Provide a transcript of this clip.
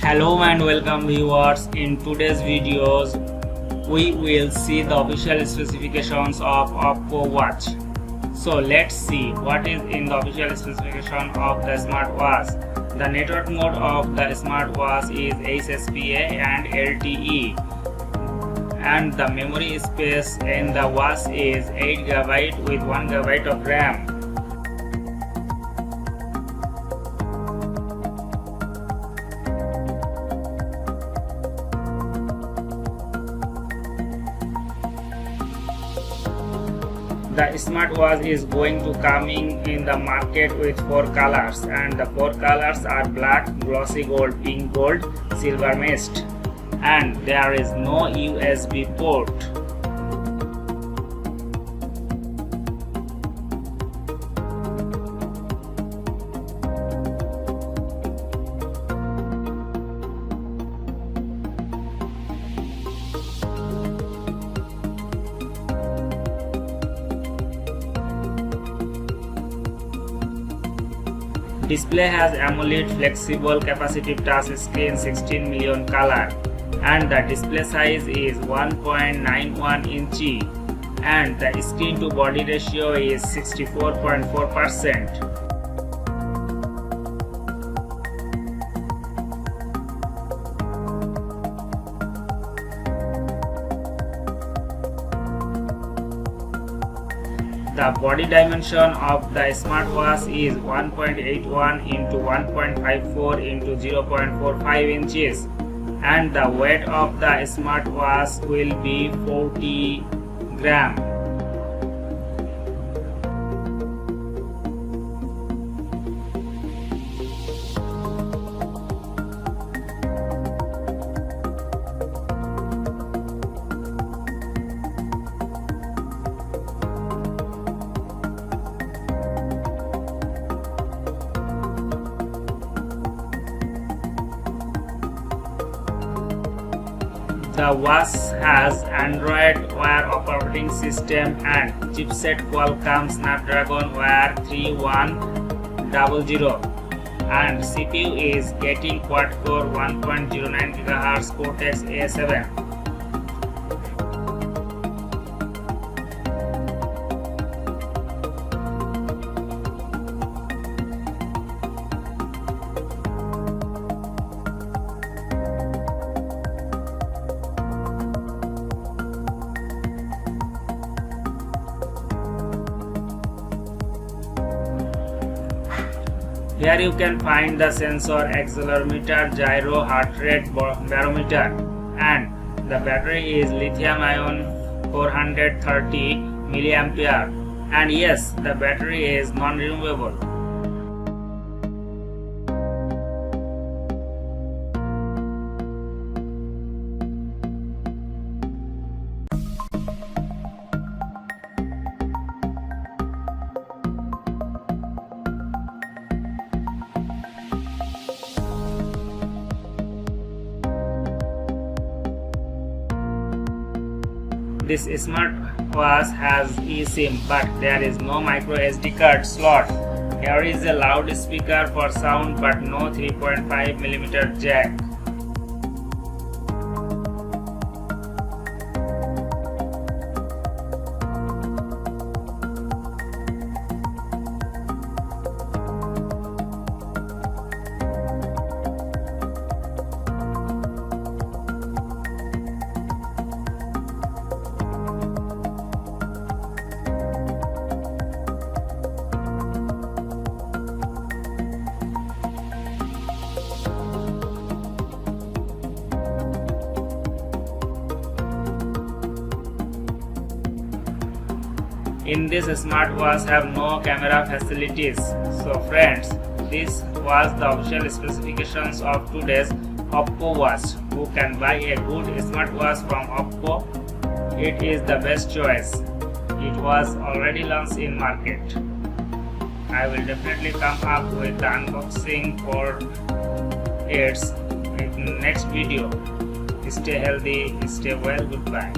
Hello and welcome viewers. In today's videos we will see the official specifications of OPPO Watch. So let's see what is in the official specification of the smartwatch. The network mode of the smartwatch is HSPA and LTE, and the memory space in the watch is 8GB with 1GB of RAM. The smartwatch is going to coming in the market with 4 colors, and the 4 colors are black, glossy gold, pink gold, silver mist, and there is no USB port. Display has AMOLED flexible capacitive touch screen 16 million color, and the display size is 1.91 inch, and the screen to body ratio is 64.4%. The body dimension of the smartwatch is 1.81 into 1.54 into 0.45 inches, and the weight of the smartwatch will be 40 grams. The watch has Android Wear operating system and chipset Qualcomm Snapdragon Wear 3100, and CPU is getting quad-core 1.09 GHz Cortex-A7. Here you can find the sensor, accelerometer, gyro, heart rate barometer, and the battery is lithium-ion 430 mAh, and yes, the battery is non-removable. This smartwatch has eSIM, but there is no micro SD card slot. Here is a loudspeaker for sound, but no 3.5mm jack. In this smartwatch have no camera facilities. So friends, this was the official specifications of today's OPPO Watch. Who can buy a good smartwatch from OPPO? It is the best choice. It was already launched in market. I will definitely come up with the unboxing for its next video. Stay healthy, stay well, goodbye.